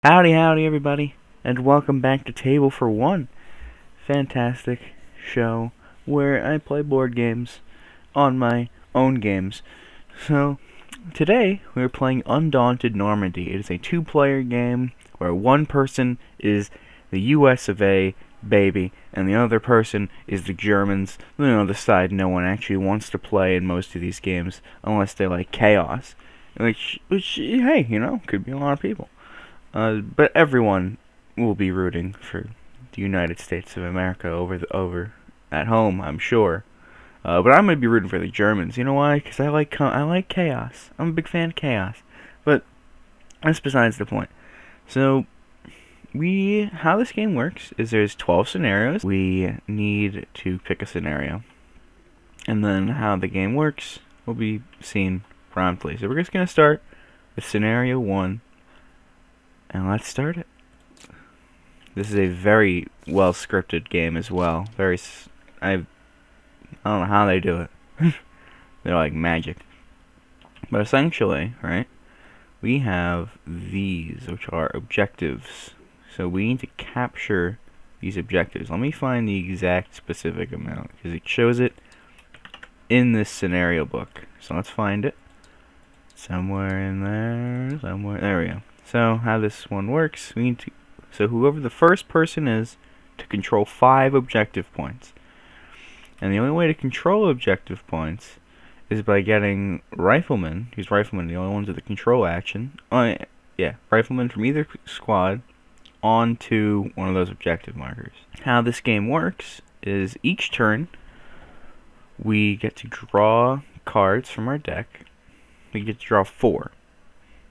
Howdy, howdy, everybody, and welcome back to Table for One. Fantastic show where I play board games on my own games. So, today we're playing Undaunted Normandy. It is a two-player game where one person is the US of A, baby, and the other person is the Germans. On the other side, no one actually wants to play in most of these games unless they like chaos. Which, hey, could be a lot of people. But everyone will be rooting for the United States of America over at home, I'm sure. But I'm gonna be rooting for the Germans. You know why? Because I like chaos. I'm a big fan of chaos. But that's besides the point. So how this game works is there's 12 scenarios. We need to pick a scenario, and then how the game works will be seen promptly. So we're just gonna start with scenario 1. And let's start it. This is a very well scripted game as well. I don't know how they do it. They're like magic. But essentially, right, we have these, which are objectives. So we need to capture these objectives. Let me find the exact specific amount, because it shows it in this scenario book. So let's find it. Somewhere in there, there we go. So how this one works, so whoever the first person is to control 5 objective points. And the only way to control objective points is by getting riflemen, because riflemen are the only ones with the control action. Riflemen from either squad onto one of those objective markers. How this game works is each turn we get to draw cards from our deck. We get to draw 4.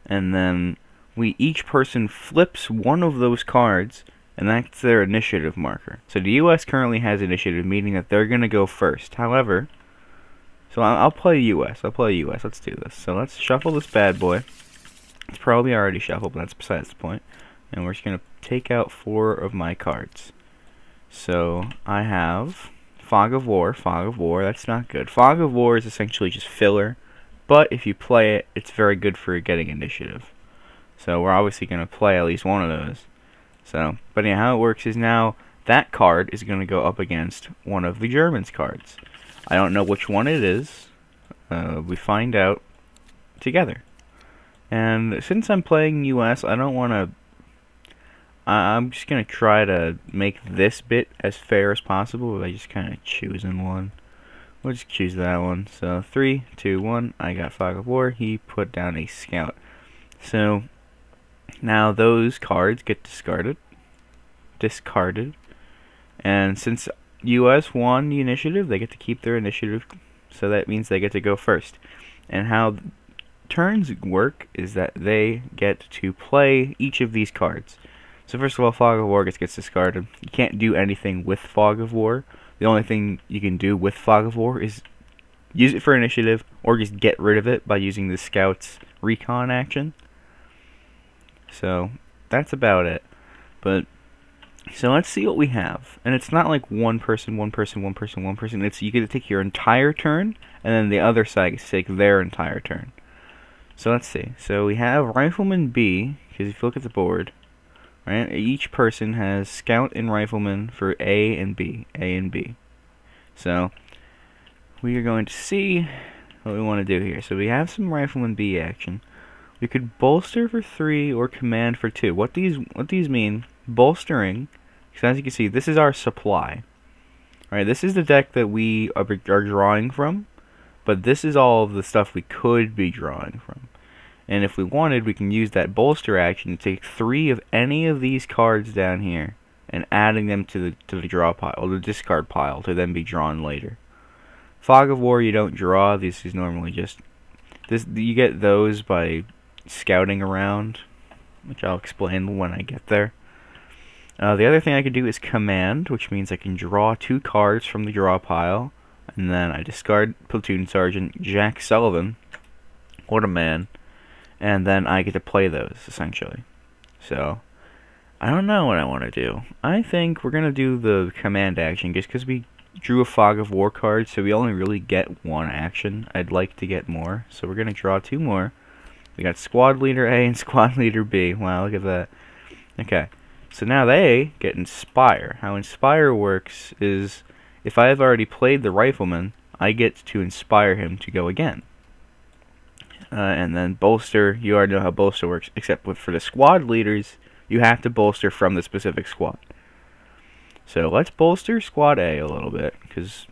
And then each person flips one of those cards, and that's their initiative marker. So the US currently has initiative, meaning that they're going to go first. However, so I'll play US. Let's do this. So let's shuffle this bad boy. It's probably already shuffled, but that's besides the point. And we're just going to take out 4 of my cards. So I have Fog of War. That's not good. Fog of War is essentially just filler, but if you play it, it's very good for getting initiative. So we're obviously going to play at least one of those. So, but yeah, how it works is now that card is going to go up against one of the Germans' cards. I don't know which one it is. We find out together. And since I'm playing US, I don't want to... I'm just going to try to make this bit as fair as possible by just kind of choosing one. We'll just choose that one. So 3, 2, 1. I got Fog of War. He put down a Scout. So now those cards get discarded, and since US won the initiative, they get to keep their initiative, so that means they get to go first. And how turns work is that they get to play each of these cards. So first of all, Fog of War gets discarded. You can't do anything with Fog of War. The only thing you can do with Fog of War is use it for initiative, or just get rid of it by using the Scout's recon action. So that's about it. But so let's see what we have. And it's not like one person. It's you get to take your entire turn, and then the other side gets to take their entire turn. So let's see. So we have Rifleman B, because if you look at the board, right, each person has Scout and Rifleman for A and B. So we are going to see what we want to do here. So we have some Rifleman B action. We could bolster for 3 or command for 2. What these mean, bolstering, because as you can see, this is our supply. Alright, this is the deck that we are drawing from, but this is all of the stuff we could be drawing from. And if we wanted, we can use that bolster action to take 3 of any of these cards down here and adding them to the draw pile, or the discard pile, to then be drawn later. Fog of War you don't draw. This is normally just you get those by scouting around, which I'll explain when I get there. The other thing I could do is command, which means I can draw 2 cards from the draw pile, and then I discard Platoon Sergeant Jack Sullivan, what a man, and then I get to play those, essentially. So, I don't know what I want to do. I think we're going to do the command action, just because we drew a Fog of War card, so we only really get 1 action. I'd like to get more, so we're going to draw 2 more. We got Squad Leader A and Squad Leader B. Wow, look at that. Okay, so now they get Inspire. How Inspire works is, if I have already played the Rifleman, I get to inspire him to go again. And then Bolster, you already know how Bolster works, except for the squad leaders, you have to bolster from the specific squad. So let's bolster Squad A a little bit, because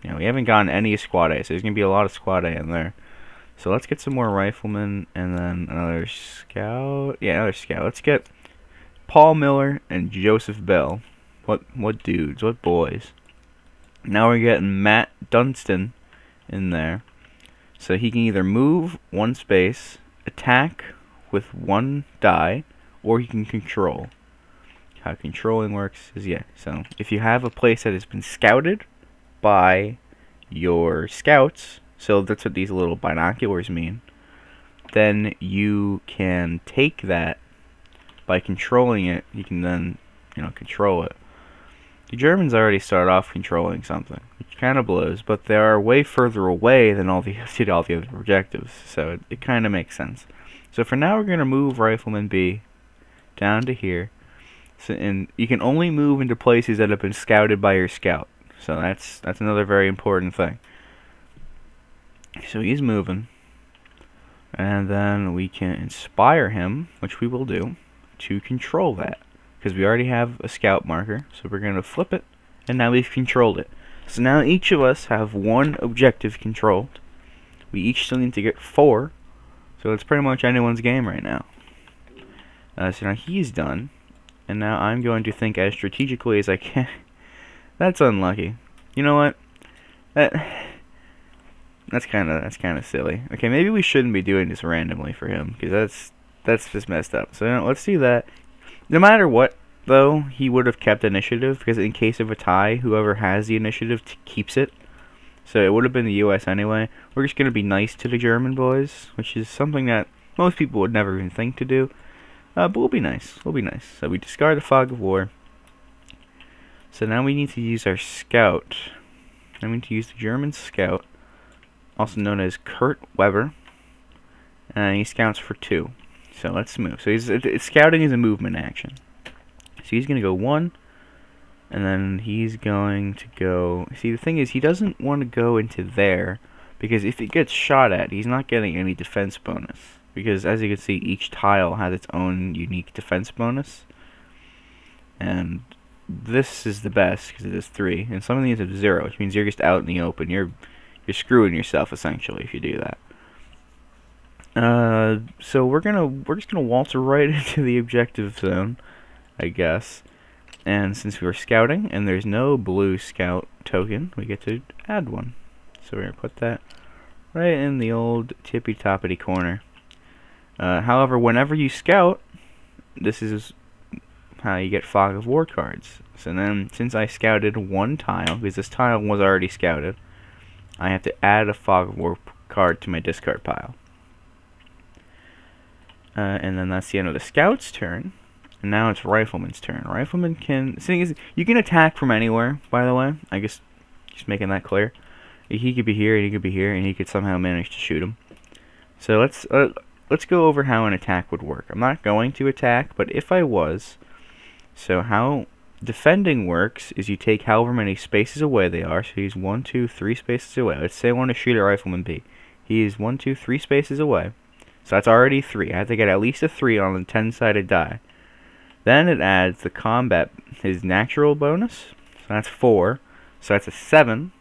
we haven't gotten any Squad A, so there's going to be a lot of Squad A in there. So let's get some more Riflemen, and then another Scout. Yeah, another Scout. Let's get Paul Miller and Joseph Bell. What dudes, what boys. Now we're getting Matt Dunstan in there. So he can either move 1 space, attack with 1 die, or he can control. How controlling works is, so if you have a place that has been scouted by your scouts, so that's what these little binoculars mean, then you can take that by controlling it. You can then, control it. The Germans already start off controlling something, which kind of blows, but they are way further away than all the other objectives, so it kind of makes sense. So for now, we're going to move Rifleman B down to here, and you can only move into places that have been scouted by your scout. So that's another very important thing. So he's moving, and then we can inspire him, which we will do, to control that. Because we already have a scout marker, so we're going to flip it, and now we've controlled it. So now each of us have 1 objective controlled. We each still need to get 4, so it's pretty much anyone's game right now. So now he's done, and now I'm going to think as strategically as I can. That's unlucky. You know what? That's kind of silly. Okay, maybe we shouldn't be doing this randomly for him, because that's just messed up. So let's do that. No matter what, though, he would have kept initiative, because in case of a tie, whoever has the initiative keeps it. So it would have been the U.S. anyway. We're just going to be nice to the German boys, which is something that most people would never even think to do. But we'll be nice. We'll be nice. So we discard the Fog of War. So now we need to use our scout. I need to use the German scout, also known as Kurt Weber. And he scouts for 2. So let's move. So scouting is a movement action. So he's going to go 1, and then he's going to go... See, the thing is, he doesn't want to go into there, because if he gets shot at, he's not getting any defense bonus. Because, as you can see, each tile has its own unique defense bonus. And this is the best, because it has 3. And some of these have 0, which means you're just out in the open. You're screwing yourself, essentially, if you do that. So we're just gonna waltz right into the objective zone, I guess. And since we were scouting and there's no blue scout token, we get to add one. So we're gonna put that right in the old tippy-toppity corner. However, whenever you scout, this is how you get Fog of War cards. So then, since I scouted 1 tile, because this tile was already scouted, I have to add a Fog of War card to my discard pile. And then that's the end of the scout's turn. And now it's Rifleman's turn. Rifleman can... The thing is, you can attack from anywhere, by the way. I guess just making that clear. He could be here, and he could be here, and he could somehow manage to shoot him. So let's go over how an attack would work. I'm not going to attack, but if I was... So how defending works is you take however many spaces away they are. So he's 1, 2, 3 spaces away. Let's say I want to shoot at Rifleman B. He is 1, 2, 3 spaces away. So that's already 3. I have to get at least a 3 on the 10-sided die. Then it adds the combat, his natural bonus. So that's 4. So that's a 7.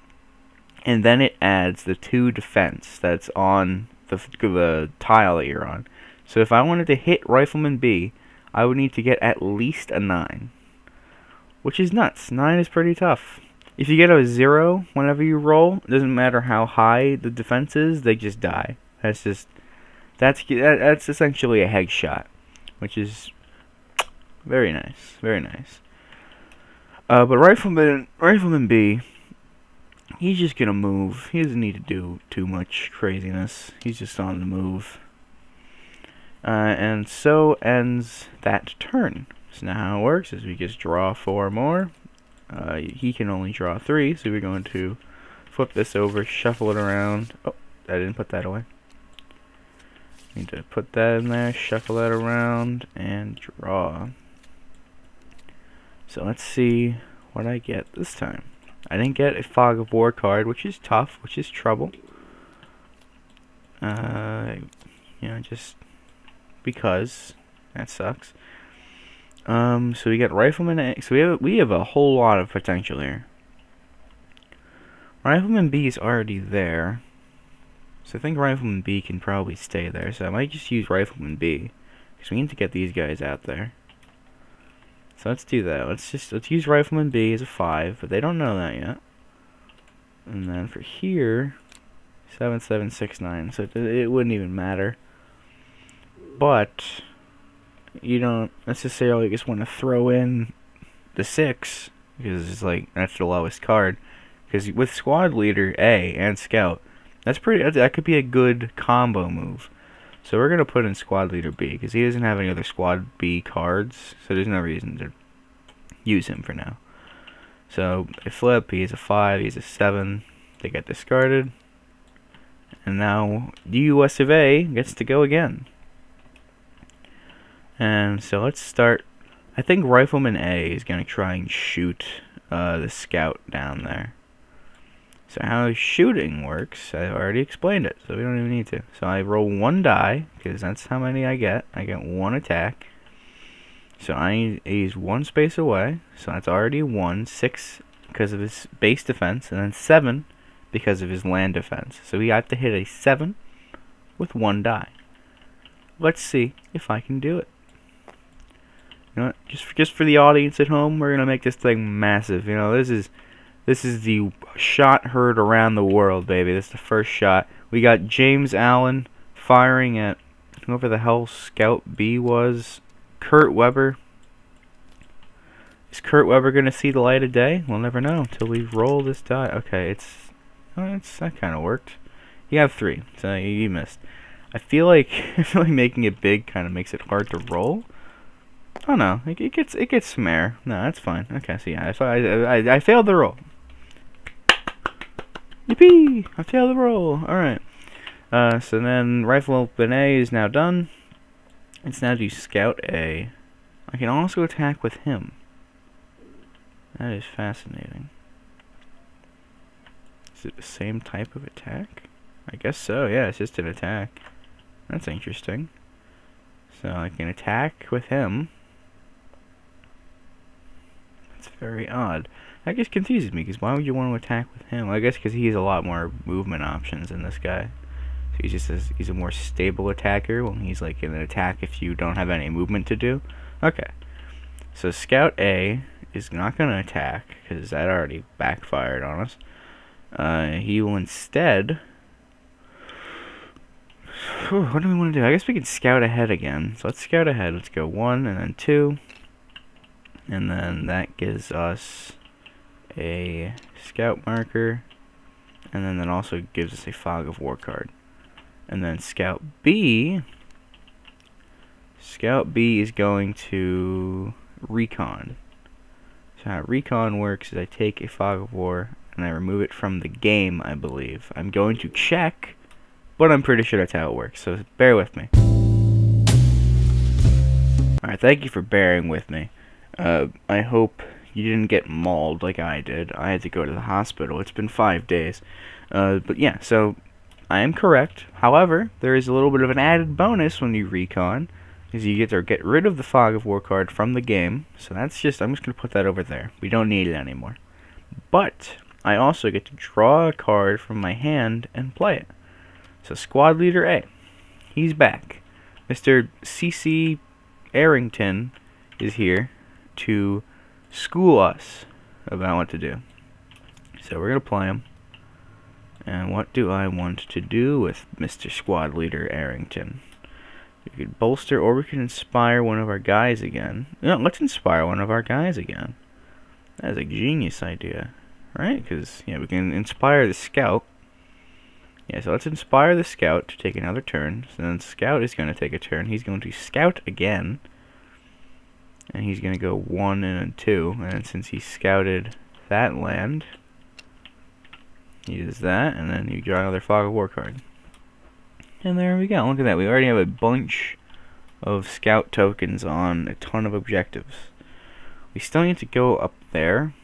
And then it adds the 2 defense that's on the tile that you're on. So if I wanted to hit Rifleman B, I would need to get at least a 9. Which is nuts. 9 is pretty tough. If you get a 0 whenever you roll, it doesn't matter how high the defense is, they just die. That's essentially a headshot, which is very nice, very nice. But Rifleman B, he's just gonna move. He doesn't need to do too much craziness. He's just on the move. And so ends that turn. So now how it works is we just draw 4 more. He can only draw 3, so we're going to flip this over, shuffle it around. Oh, I didn't put that away. Need to put that in there, shuffle that around, and draw. So let's see what I get this time. I didn't get a Fog of War card, which is tough, which is trouble. You know, just because that sucks. So we got Rifleman A. So we have a whole lot of potential here. Rifleman B is already there, so I think Rifleman B can probably stay there. So I might just use Rifleman B because we need to get these guys out there. So let's do that. Let's use Rifleman B as a 5, but they don't know that yet. And then for here, 7769. So it wouldn't even matter. But you don't necessarily just want to throw in the 6 because it's like that's the lowest card. Because with Squad Leader A and Scout, that could be a good combo move. So we're gonna put in Squad Leader B because he doesn't have any other Squad B cards, so there's no reason to use him for now. So they flip. He's a 5. He's a 7. They get discarded, and now the US of A gets to go again. And so let's start. I think Rifleman A is gonna try and shoot the Scout down there. So how shooting works, I already explained it, so we don't even need to. So I roll 1 die, because that's how many I get. I get 1 attack. So he's 1 space away, so that's already 1. 6 because of his base defense, and then 7 because of his land defense. So we have to hit a 7 with 1 die. Let's see if I can do it. You know what? Just for the audience at home, we're gonna make this thing massive. You know, this is the shot heard around the world, baby. This is the first shot. We got James Allen firing at whoever the hell Scout B was. Kurt Weber. Is Kurt Weber gonna see the light of day? We'll never know until we roll this die. Okay, that kind of worked. You have 3, so you missed. I feel like making it big kind of makes it hard to roll. Oh no, it gets some air. No, that's fine. Okay, so yeah, I failed the roll. Yippee! I failed the roll. Alright. So then Rifleman A is now done. Let's now do Scout A. I can also attack with him. That is fascinating. Is it the same type of attack? I guess so, yeah, it's just an attack. That's interesting. So I can attack with him. That's very odd. That just confuses me, because why would you want to attack with him? I guess because he has a lot more movement options than this guy. So he's a more stable attacker when he's like in an attack if you don't have any movement to do. Okay. So Scout A is not going to attack, because that already backfired on us. He will instead... what do we want to do? I guess we can scout ahead again. So let's scout ahead. Let's go 1 and then 2. And then that gives us a scout marker. And then that also gives us a Fog of War card. And then Scout B is going to recon. So how recon works is I take a Fog of War and I remove it from the game, I believe. I'm going to check, but I'm pretty sure that's how it works, so bear with me. Alright, thank you for bearing with me. I hope you didn't get mauled like I did. I had to go to the hospital. It's been 5 days. But yeah, so I am correct. However, there is a little bit of an added bonus when you recon, is you get to get rid of the Fog of War card from the game. So that's just, I'm just going to put that over there. We don't need it anymore. But I also get to draw a card from my hand and play it. So Squad Leader A, he's back. Mr. C.C. Arrington is here to school us about what to do. So we're going to play him. And what do I want to do with Mr. Squad Leader Arrington? We could bolster, or we could inspire one of our guys again. No, let's inspire one of our guys again. That is a genius idea, right? Because, yeah, we can inspire the Scout. Yeah, so let's inspire the Scout to take another turn. So then Scout is going to take a turn. He's going to Scout again. And he's going to go 1 and then 2. And since he scouted that land, he does that. And then you draw another Fog of War card. And there we go. Look at that. We already have a bunch of Scout tokens on a ton of objectives. We still need to go up there.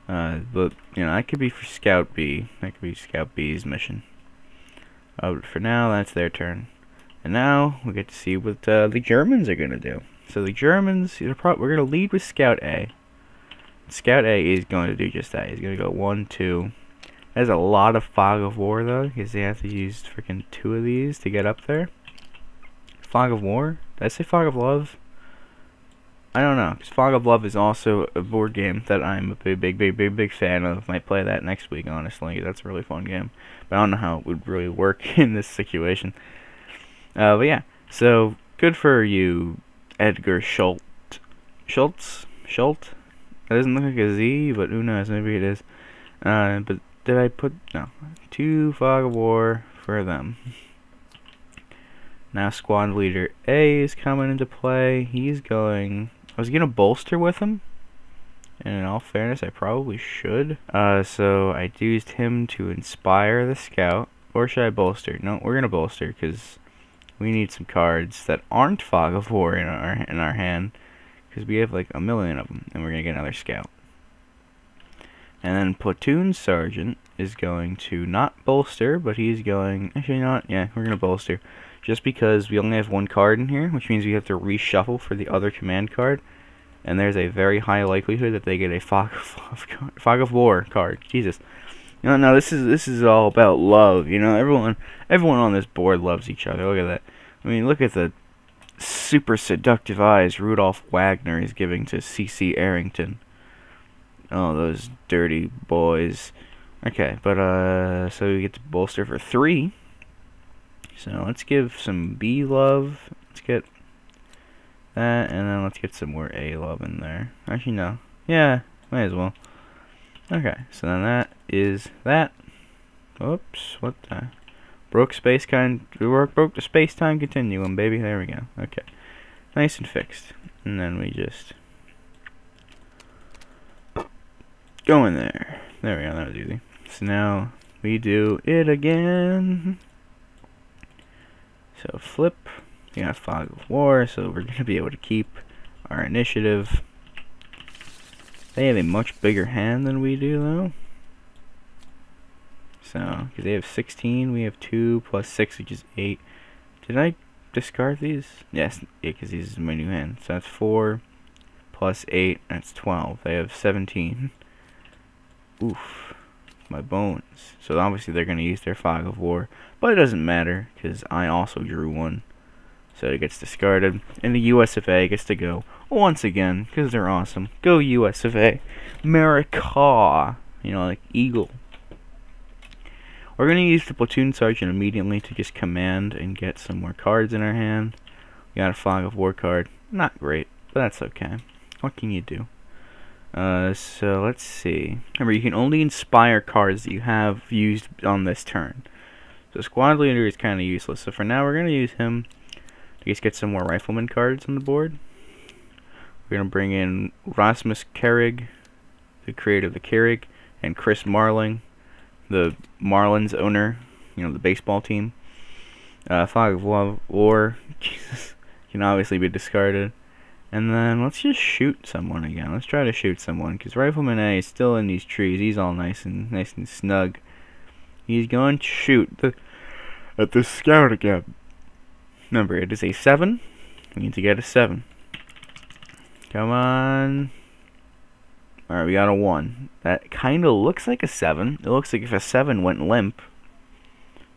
But, you know, that could be for Scout B. That could be Scout B's mission. But for now, that's their turn. And now, we get to see what the Germans are going to do. So the Germans, we're going to lead with Scout A. Scout A is going to do just that. He's going to go 1, 2. There's a lot of Fog of War, though, because they have to use freaking 2 of these to get up there. Fog of War? Did I say Fog of Love? I don't know, because Fog of Love is also a board game that I'm a big fan of. Might play that next week, honestly. That's a really fun game. But I don't know how it would really work in this situation. But yeah, so good for you, Edgar Schultz. Schultz? That doesn't look like a Z, but who knows, maybe it is. But did I put... No. 2 Fog of War for them. Now Squad Leader A is coming into play. He's going... I was going to bolster with him. And in all fairness, I probably should. So I used him to inspire the scout. Or should I bolster? No, we're going to bolster because we need some cards that aren't Fog of War in our hand. Because we have like a million of them. And we're going to get another scout. And then Platoon Sergeant is going to not bolster, but he's going... Actually not. Yeah, we're going to bolster. Just because we only have 1 card in here, which means we have to reshuffle for the other command card. And there's a very high likelihood that they get a Fog of War card. Jesus. You know, now this is all about love, you know. Everyone on this board loves each other. Look at that. I mean, look at the super seductive eyes Rudolph Wagner is giving to C.C. Arrington. Oh, those dirty boys. Okay, but so we get to bolster for 3. So let's give some B love. Let's get that, and then let's get some more A love in there. Actually, no. Yeah, might as well. Okay, so then that is that. Oops, what the? Broke the space-time continuum, baby. There we go. Okay, nice and fixed. And then we just go in there. There we go. That was easy. So now we do it again. So flip, we got Fog of War, so we're going to be able to keep our initiative. They have a much bigger hand than we do, though. So, because they have 16, we have 2 plus 6, which is 8. Did I discard these? Yes, yeah, because these is my new hand. So that's 4 plus 8, that's 12. They have 17. Oof. My bones. So obviously they're going to use their Fog of War. But it doesn't matter, because I also drew 1. So it gets discarded. And the US of A gets to go once again, because they're awesome. Go US of A. America. You know, like Eagle. We're going to use the Platoon Sergeant immediately to just command and get some more cards in our hand. We got a Fog of War card. Not great, but that's okay. What can you do? So let's see. Remember, you can only inspire cards that you have used on this turn. So Squad Leader is kind of useless. So for now, we're going to use him to just get some more Rifleman cards on the board. We're going to bring in Rasmus Kerrig, the creator of the Kerrig, and Chris Marling, the Marlins owner, you know, the baseball team. Fog of War, Jesus, can obviously be discarded. And then let's just shoot someone again. Let's try to shoot someone, because Rifleman A is still in these trees. He's all nice and snug. He's going to shoot at the scout again. Remember, it is a 7. We need to get a 7. Come on. Alright, we got a 1. That kind of looks like a 7. It looks like if a 7 went limp,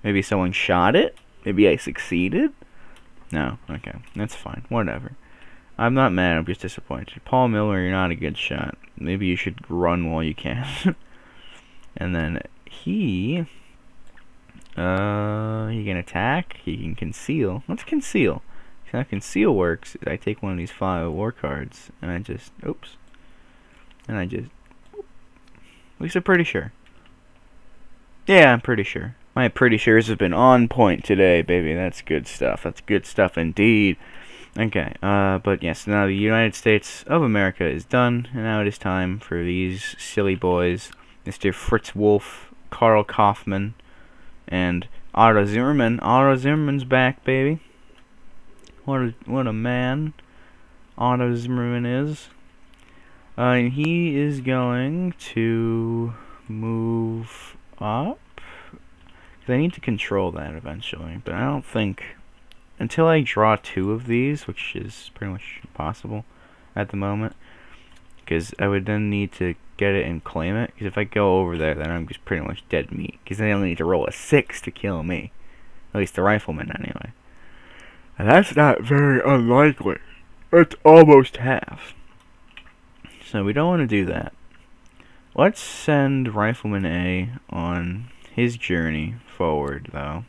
maybe someone shot it? Maybe I succeeded? No, okay. That's fine. Whatever. I'm not mad, I'm just disappointed. Paul Miller, you're not a good shot. Maybe you should run while you can. And then he can attack, he can conceal. Let's conceal. See how conceal works is I take one of these 5 war cards and I just, oops. And I just, at least I'm pretty sure. Yeah, I'm pretty sure. My pretty sure's have been on point today, baby. That's good stuff. That's good stuff indeed. Okay, but yes, now the United States of America is done, and now it is time for these silly boys, Mr. Fritz Wolf, Karl Kaufman, and Otto Zimmerman. Otto Zimmerman's back, baby. What a man Otto Zimmerman is. And he is going to move up. Because I need to control that eventually. But I don't think... Until I draw 2 of these, which is pretty much impossible at the moment. Because I would then need to get it and claim it. Because if I go over there, then I'm just pretty much dead meat. Because then I only need to roll a 6 to kill me. At least the rifleman, anyway. And that's not very unlikely. It's almost half. So we don't want to do that. Let's send Rifleman A on his journey forward, though.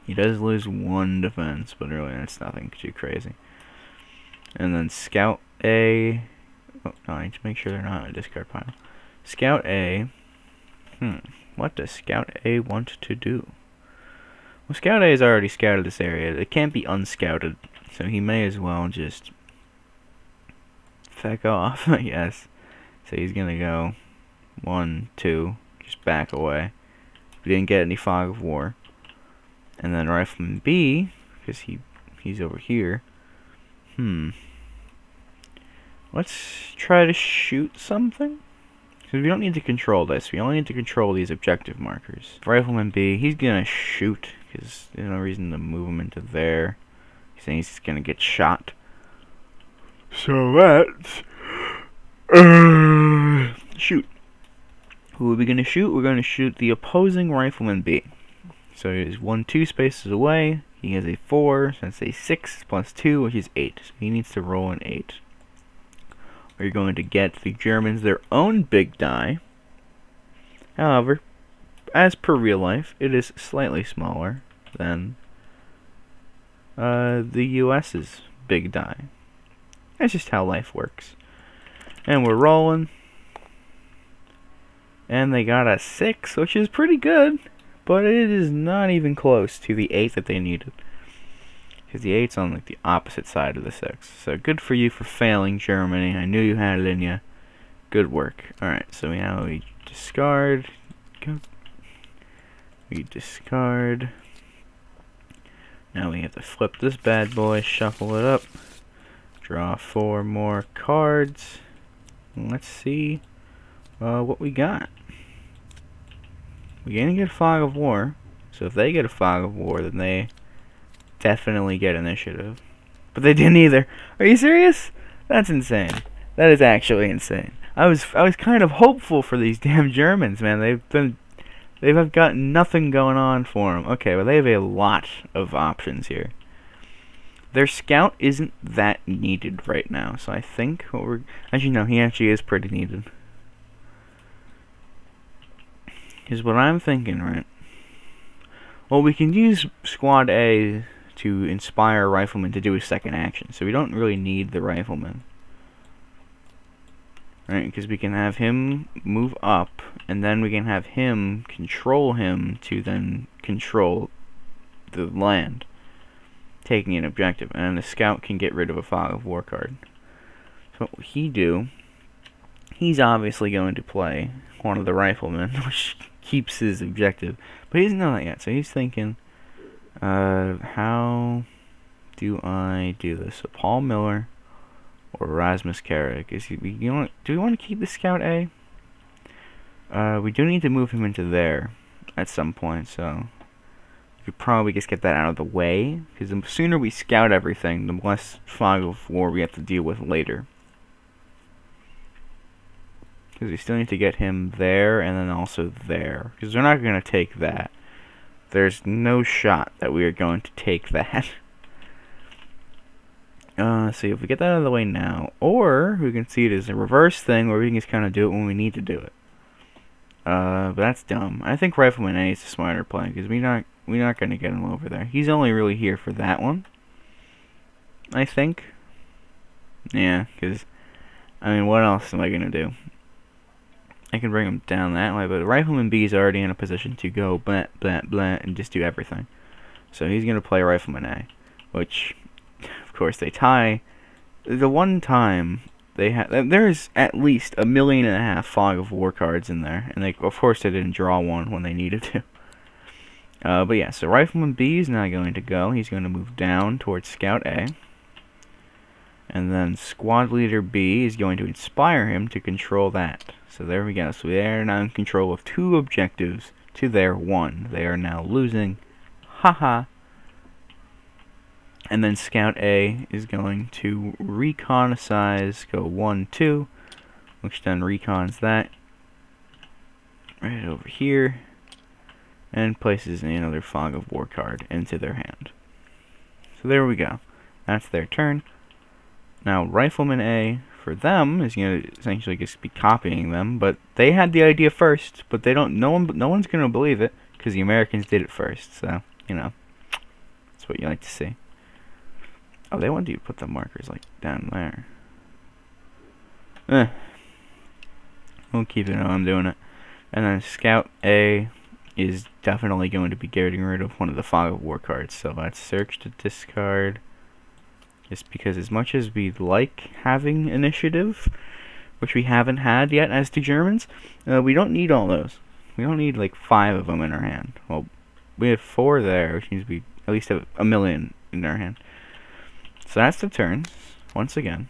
He does lose 1 defense, but really that's nothing too crazy. And then Scout A... Oh, no, I need to make sure they're not in a discard pile. Scout A... What does Scout A want to do? Well, Scout A has already scouted this area. It can't be unscouted, so he may as well just... feck off, I guess. So he's gonna go 1, 2, just back away. We didn't get any fog of war. And then Rifleman B, because he's over here. Let's try to shoot something. Because we don't need to control this. We only need to control these objective markers. Rifleman B, he's gonna shoot. Because there's no reason to move him into there. He's just gonna get shot. So let's... shoot. Who are we gonna shoot? We're gonna shoot the opposing Rifleman B. So he's 1, 2 spaces away. He has a 4, so that's a 6 plus 2, which is 8. So he needs to roll an 8. We're going to get the Germans their own big die. However, as per real life, it is slightly smaller than the US's big die. That's just how life works. And we're rolling. And they got a 6, which is pretty good. But it is not even close to the 8 that they needed. Because the 8's on like the opposite side of the 6. So good for you for failing, Germany. I knew you had it in you. Good work. Alright, so now we discard. We discard. Now we have to flip this bad boy, shuffle it up. Draw 4 more cards. Let's see what we got. We're gonna get a fog of war, so if they get a fog of war, then they definitely get initiative. But they didn't either. Are you serious? That's insane. That is actually insane. I was kind of hopeful for these damn Germans, man. They've got nothing going on for them. Okay, well they have a lot of options here. Their scout isn't that needed right now, so I think what we're... Actually, no, he actually is pretty needed. Is what I'm thinking, right? Well, we can use Squad A to inspire Rifleman to do a second action, so we don't really need the Rifleman. Right, because we can have him move up, and then we can have him control him to then control the land, taking an objective, and then the scout can get rid of a fog of war card. So what will he do? He's obviously going to play one of the Riflemen, which keeps his objective, but he doesn't know that yet, so he's thinking, how do I do this? So Paul Miller or Erasmus Carrick? Do we want to keep the Scout A? We do need to move him into there at some point, so we could probably just get that out of the way, because the sooner we scout everything, the less fog of war we have to deal with later. Because we still need to get him there and then also there. Because we're not going to take that. There's no shot that we are going to take that. See if we get that out of the way now. Or we can see it as a reverse thing where we can just kind of do it when we need to do it. But that's dumb. I think Rifleman A is the smarter play. Because we're not going to get him over there. He's only really here for that one. I think. Yeah, because, I mean, what else am I going to do? I can bring him down that way, but Rifleman B is already in a position to go blah, blah, blah, and just do everything. So he's going to play Rifleman A, which, of course, they tie. The one time they have, there's at least 1.5 million fog of war cards in there, and of course they didn't draw one when they needed to. But yeah, so Rifleman B is now going to go. He's going to move down towards Scout A. And then squad leader B is going to inspire him to control that. So there we go. So they are now in control of 2 objectives to their 1. They are now losing. Haha. And then Scout A is going to reconnaissance, go 1-2, which then recons that right over here, and places another Fog of War card into their hand. So there we go. That's their turn. Now Rifleman A, for them, is going to essentially just be copying them, but they had the idea first, but they don't. No one's going to believe it because the Americans did it first. So that's what you like to see. Oh, they want you to put the markers like down there. We'll keep it how I'm doing it. And then Scout A is definitely going to be getting rid of one of the Fog of War cards. So let's search to discard. Just because as much as we like having initiative, which we haven't had yet as the Germans, we don't need all those. We don't need like 5 of them in our hand. Well, we have 4 there, which means we at least have 1 million in our hand. So that's the turns, once again.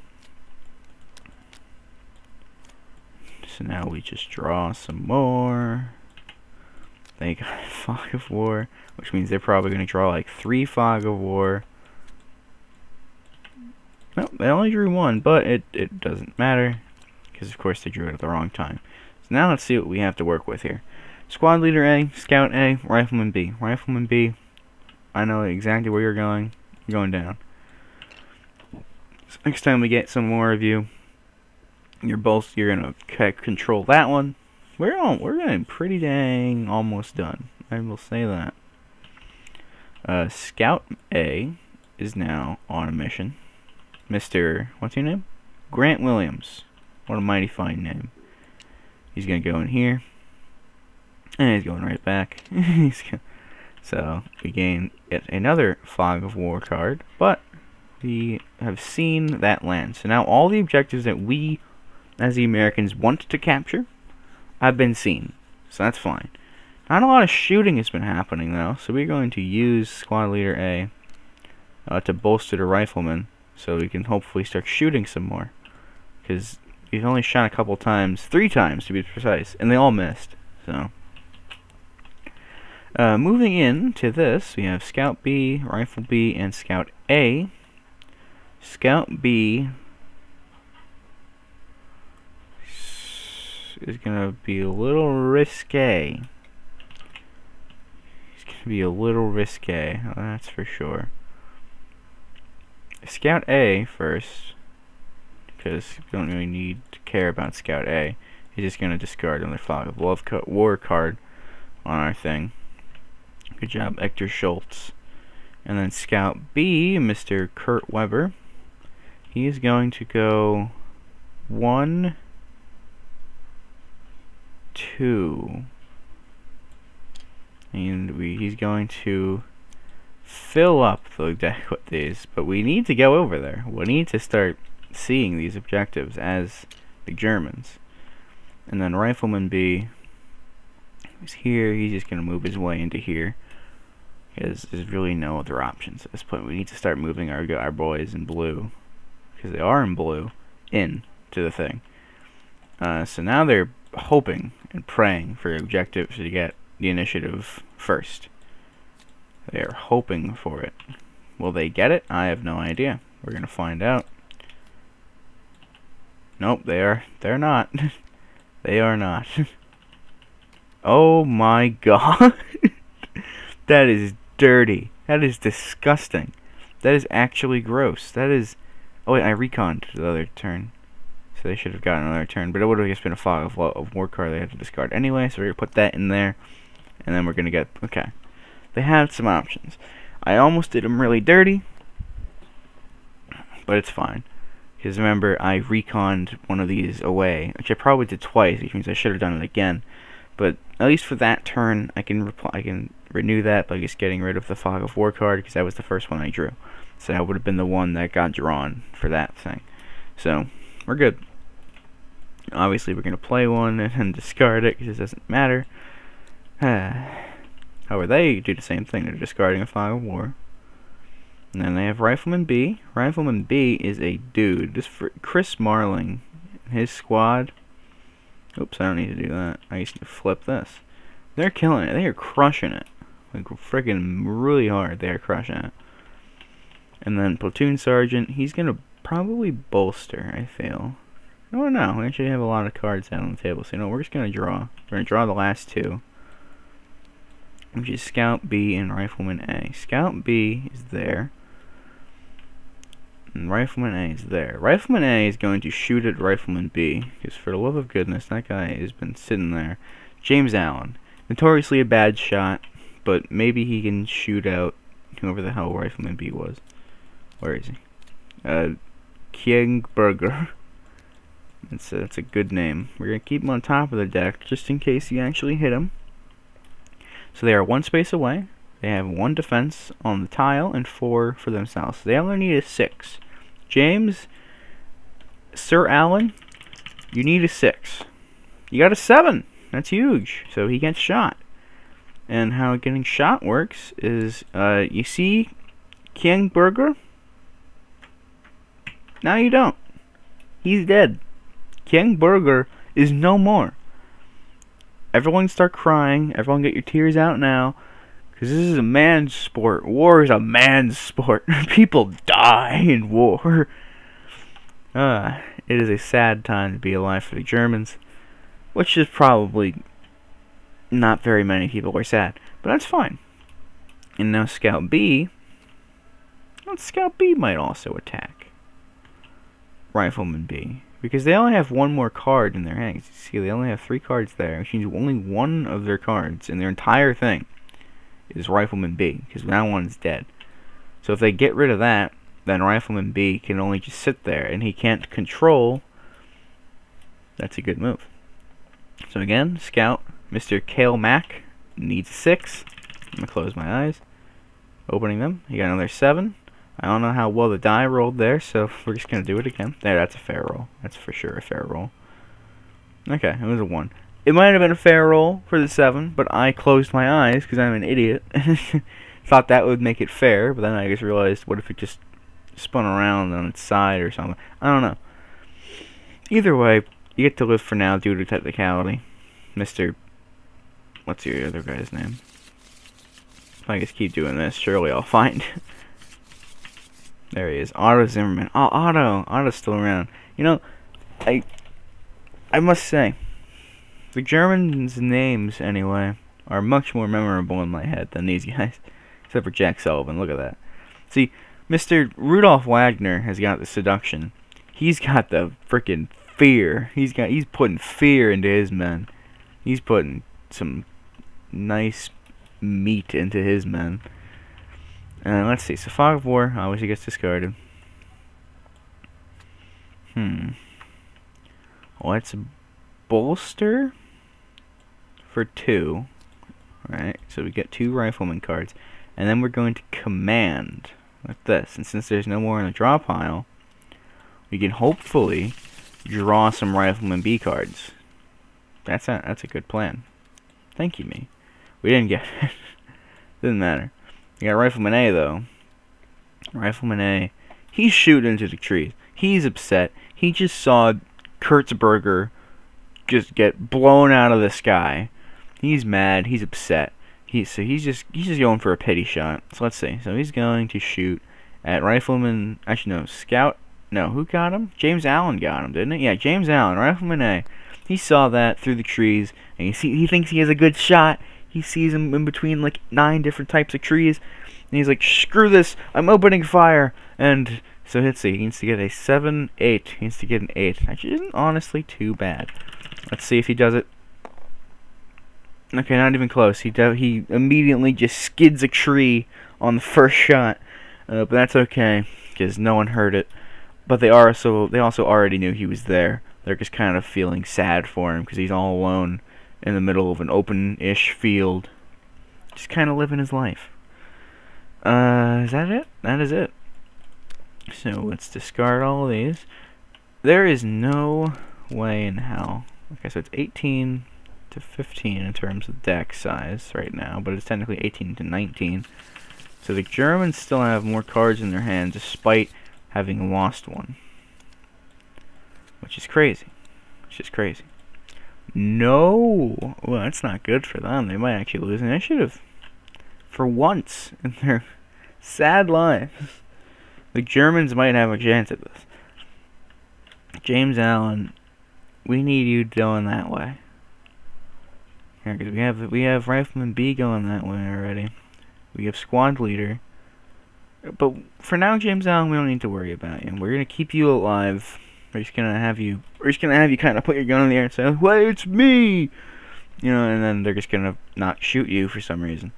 So now we just draw some more. They got Fog of War, which means they're probably going to draw like 3 Fog of War. No, they only drew 1, but it doesn't matter, because of course they drew it at the wrong time. So now let's see what we have to work with here. Squad Leader A, Scout A, Rifleman B. Rifleman B, I know exactly where you're going. You're going down. So next time we get some more of you, you're gonna control that one. We're getting pretty dang almost done. I will say that. Scout A is now on a mission. Mr. What's your name? Grant Williams. What a mighty fine name. He's gonna go in here, and he's going right back. So we gain yet another Fog of War card, but we have seen that land. So now all the objectives that we, as the Americans, want to capture have been seen. So that's fine. Not a lot of shooting has been happening though, so we're going to use Squad Leader A to bolster the Riflemen, so we can hopefully start shooting some more. Because we've only shot a couple times, 3 times to be precise, and they all missed. So moving into this, we have Scout B, Rifle B, and Scout A. Scout B is gonna be a little risque. He's gonna be a little risque, that's for sure. Scout A first, because we don't really need to care about Scout A. He's just gonna discard another Fog of War card on our thing. Good job, Hector Schultz. And then Scout B, Mr. Kurt Weber, he is going to go 1-2. And he's going to fill up the deck with these, but we need to go over there. We need to start seeing these objectives as the Germans. And then Rifleman B is here. He's just going to move his way into here, because there's really no other options at this point. We need to start moving our boys in blue, because they are in blue, into the thing. So now they're hoping and praying for objectives to get the initiative first. They are hoping for it. Will they get it? I have no idea. We're gonna find out. Nope, they're not. They are not. Oh my god. That is dirty. That is disgusting. That is actually gross. That is... Oh wait, I reconned the other turn. So they should have gotten another turn, but it would have just been a Fog of War card they had to discard anyway, so we're gonna put that in there, and then we're gonna get... Okay. They had some options. I almost did them really dirty, but it's fine. Because remember, I reconned one of these away, which I probably did twice, which means I should have done it again. But at least for that turn, I can renew that by just getting rid of the Fog of War card, because that was the first one I drew. So that would have been the one that got drawn for that thing. So, we're good. Obviously, we're going to play one and discard it, because it doesn't matter. However, they do the same thing. They're discarding a Fog of War. And then they have Rifleman B. Rifleman B is a dude. This for Chris Marling, his squad. Oops, I don't need to do that. I used to flip this. They're killing it. They are crushing it. Like, freaking really hard. They are crushing it. And then Platoon Sergeant, he's going to probably bolster, I feel. I don't know. We actually have a lot of cards out on the table. So, we're just going to draw. We're going to draw the last two. Which is Scout B and Rifleman A. Scout B is there. And Rifleman A is there. Rifleman A is going to shoot at Rifleman B. Because for the love of goodness, that guy has been sitting there. James Allen. Notoriously a bad shot. But maybe he can shoot out whoever the hell Rifleman B was. Where is he? Kiengberger. That's a good name. We're going to keep him on top of the deck just in case you actually hit him. So they are 1 space away. They have 1 defense on the tile and 4 for themselves. So they only need a 6. James, Sir Allen, you need a 6. You got a 7. That's huge. So he gets shot. And how getting shot works is, you see Kiengberger? Now you don't. He's dead. Kiengberger is no more. Everyone start crying. Everyone get your tears out now. Because this is a man's sport. War is a man's sport. People die in war. It is a sad time to be alive for the Germans. Which is probably not very many people are sad. But that's fine. And now Scout B. Well, Scout B might also attack Rifleman B. Because they only have 1 more card in their hands. You see, they only have 3 cards there, which means only 1 of their cards in their entire thing is Rifleman B, because that one's dead. So if they get rid of that, then Rifleman B can only just sit there, and he can't control. That's a good move. So again, Scout, Mr. Kale Mack, needs a 6. I'm going to close my eyes. Opening them. He got another 7. I don't know how well the die rolled there, so we're just going to do it again. There, that's a fair roll. That's for sure a fair roll. Okay, it was a 1. It might have been a fair roll for the 7, but I closed my eyes because I'm an idiot. Thought that would make it fair, but then I just realized, what if it just spun around on its side or something? I don't know. Either way, you get to live for now due to technicality. Mr. What's your other guy's name? If I just keep doing this, surely I'll find it. There he is, Otto Zimmerman. Oh, Otto. Otto's still around. You know, I must say, the Germans' names, anyway, are much more memorable in my head than these guys. Except for Jack Sullivan. Look at that. See, Mr. Rudolf Wagner has got the seduction. He's got the frickin' fear. He's putting fear into his men. He's putting some nice meat into his men. Let's see. So Fog of War obviously gets discarded. Let's bolster for 2. Alright, so we get 2 Rifleman cards. And then we're going to command like this. And since there's no more in the draw pile, we can hopefully draw some Rifleman B cards. That's a good plan. Thank you, me. We didn't get it. Didn't matter. We got Rifleman A, though. Rifleman A, he's shooting into the trees. He's upset. He just saw Kurtzberger just get blown out of the sky. He's mad. He's upset. He's just going for a pity shot. So let's see. So he's going to shoot at Rifleman. Actually, no, Scout. No, who got him? James Allen got him, didn't it? Yeah, James Allen, Rifleman A. He saw that through the trees, and he thinks he has a good shot. He sees him in between like 9 different types of trees, and he's like, screw this, I'm opening fire. And so let's see, he needs to get a 7, 8. He needs to get an 8. Actually, isn't honestly too bad. Let's see if he does it. Okay, not even close. He immediately just skids a tree on the first shot, but that's okay because no one heard it. But they also already knew he was there. They're just kind of feeling sad for him because he's all alone in the middle of an open-ish field, just kind of living his life. Is that it? That is it. So let's discard all of these. There is no way in hell. Okay, so it's 18 to 15 in terms of deck size right now, but it's technically 18 to 19. So the Germans still have more cards in their hand despite having lost one. Which is crazy. Which is crazy. No! Well, that's not good for them. They might actually lose initiative. For once in their sad lives. The Germans might have a chance at this. James Allen, we need you going that way. Here, because we have Rifleman B going that way already. We have Squad Leader. But for now, James Allen, we don't need to worry about you. We're gonna keep you alive. We're just gonna have you kind of put your gun in the air and say, "Wait, it's me!" You know, and then they're just gonna not shoot you for some reason.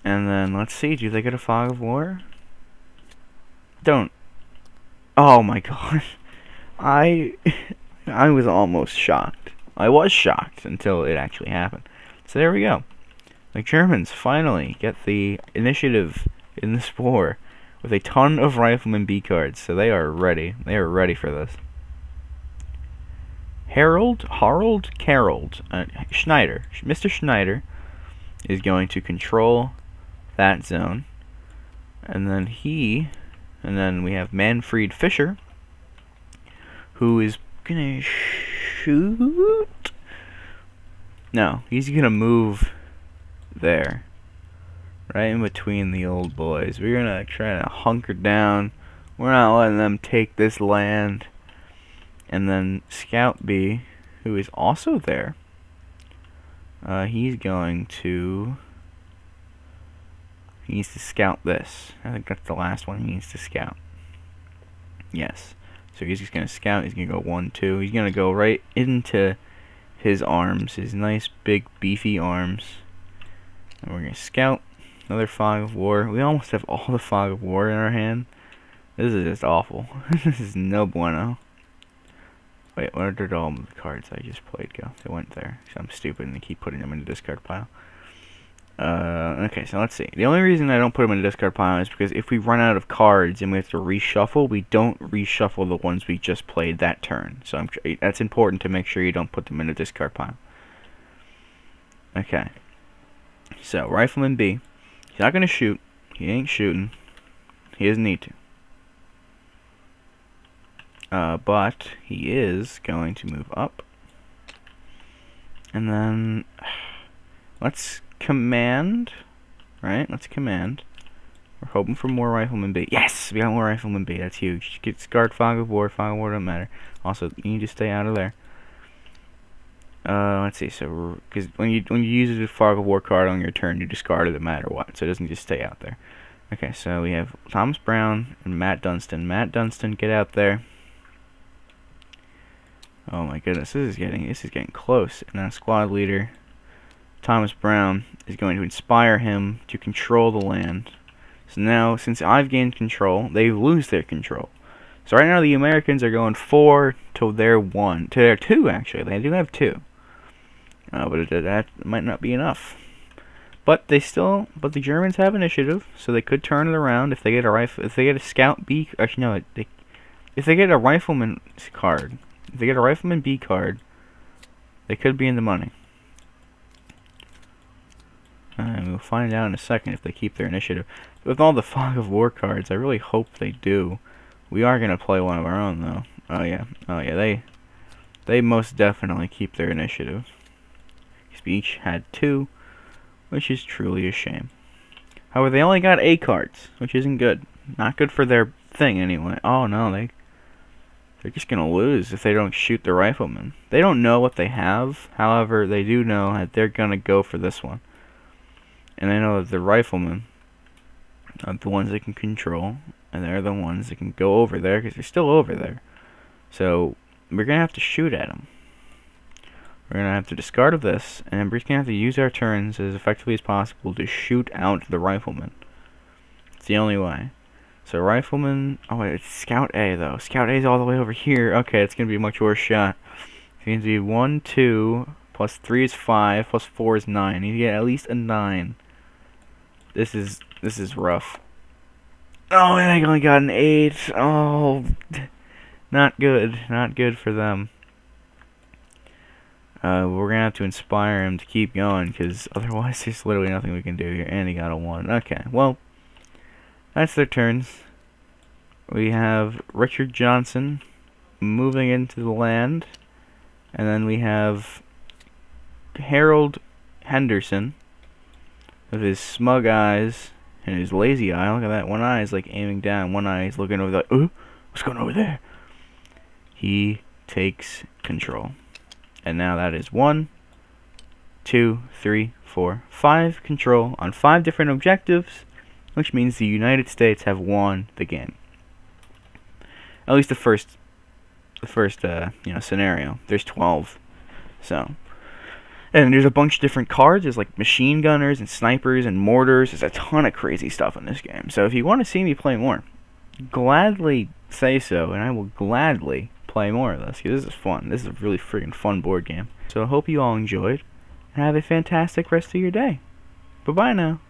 And then let's see, do they get a Fog of War? Don't. Oh my god. I was almost shocked. I was shocked until it actually happened. So there we go. The Germans finally get the initiative in this war with a ton of Rifleman B cards. So they are ready. They are ready for this. Schneider. Mr. Schneider is going to control that zone. And then we have Manfred Fischer, who is gonna shoot. No, he's gonna move there, right in between the old boys. We're gonna try to hunker down. We're not letting them take this land. And then Scout B, who is also there, he needs to scout this. I think that's the last one he needs to scout. Yes. So he's just going to scout. He's going to go 1, 2. He's going to go right into his arms. His nice, big, beefy arms. And we're going to scout. Another Fog of War. We almost have all the Fog of War in our hand. This is just awful. This is no bueno. Wait, where did all the cards I just played go? They went there. So I'm stupid and they keep putting them in the discard pile. Okay, so let's see. The only reason I don't put them in the discard pile is because if we run out of cards and we have to reshuffle, we don't reshuffle the ones we just played that turn. So that's important to make sure you don't put them in the discard pile. Okay. So, Rifleman B. He's not going to shoot. He ain't shooting. He doesn't need to. But he is going to move up. And then let's command, right? Let's command. We're hoping for more Rifleman B. Yes, we got more Rifleman B. That's huge. Get discard Fog of War. Fog of War don't matter. Also, you need to stay out of there. Let's see. So, because when you use a Fog of War card on your turn, you discard it no matter what. So it doesn't just stay out there. Okay, so we have Thomas Brown and Matt Dunstan. Matt Dunstan, get out there. Oh my goodness, this is getting close. And now Squad Leader Thomas Brown is going to inspire him to control the land. So now, since I've gained control, they lose their control. So right now the Americans are going 4 to their 1. To their 2, actually. They do have 2. But that might not be enough. But the Germans have initiative, so they could turn it around if they get a Scout B. Actually, no, if they get a Rifleman card, if they get a Rifleman B card, they could be in the money. And we'll find out in a second if they keep their initiative. With all the Fog of War cards, I really hope they do. We are gonna play one of our own, though. Oh yeah, they most definitely keep their initiative. We each had 2, which is truly a shame. However, they only got A cards, which isn't good. Not good for their thing, anyway. Oh no, they're just gonna lose if they don't shoot the Rifleman. They don't know what they have. However, they do know that they're gonna go for this one. And they know that the Riflemen are the ones they can control, and they're the ones that can go over there, because they're still over there. So, we're going to have to shoot at them. We're going to have to discard of this, and we're just going to have to use our turns as effectively as possible to shoot out the Riflemen. It's the only way. So, Rifleman... Oh, wait, it's Scout A, though. Scout A is all the way over here. Okay, it's going to be a much worse shot. It's going to be 1, 2, plus 3 is 5, plus 4 is 9. You need to get at least a 9. This is rough. Oh, and I only got an 8. Oh, not good. Not good for them. We're gonna have to inspire him to keep going, because otherwise there's literally nothing we can do here. And he got a 1. Okay, well, That's their turns. We have Richard Johnson moving into the land, and then we have Harold Henderson with his smug eyes and his lazy eye. Look at that. One eye is like aiming down, one eye is looking over the, what's going on over there? He takes control. And now that is 1, 2, 3, 4, 5 control on 5 different objectives, which means the United States have won the game. At least the first scenario. There's 12. So, and there's a bunch of different cards. There's like machine gunners and snipers and mortars. There's a ton of crazy stuff in this game. So if you want to see me play more, gladly say so, and I will gladly play more of this. This is fun. This is a really freaking fun board game. So I hope you all enjoyed, and have a fantastic rest of your day. Bye-bye now.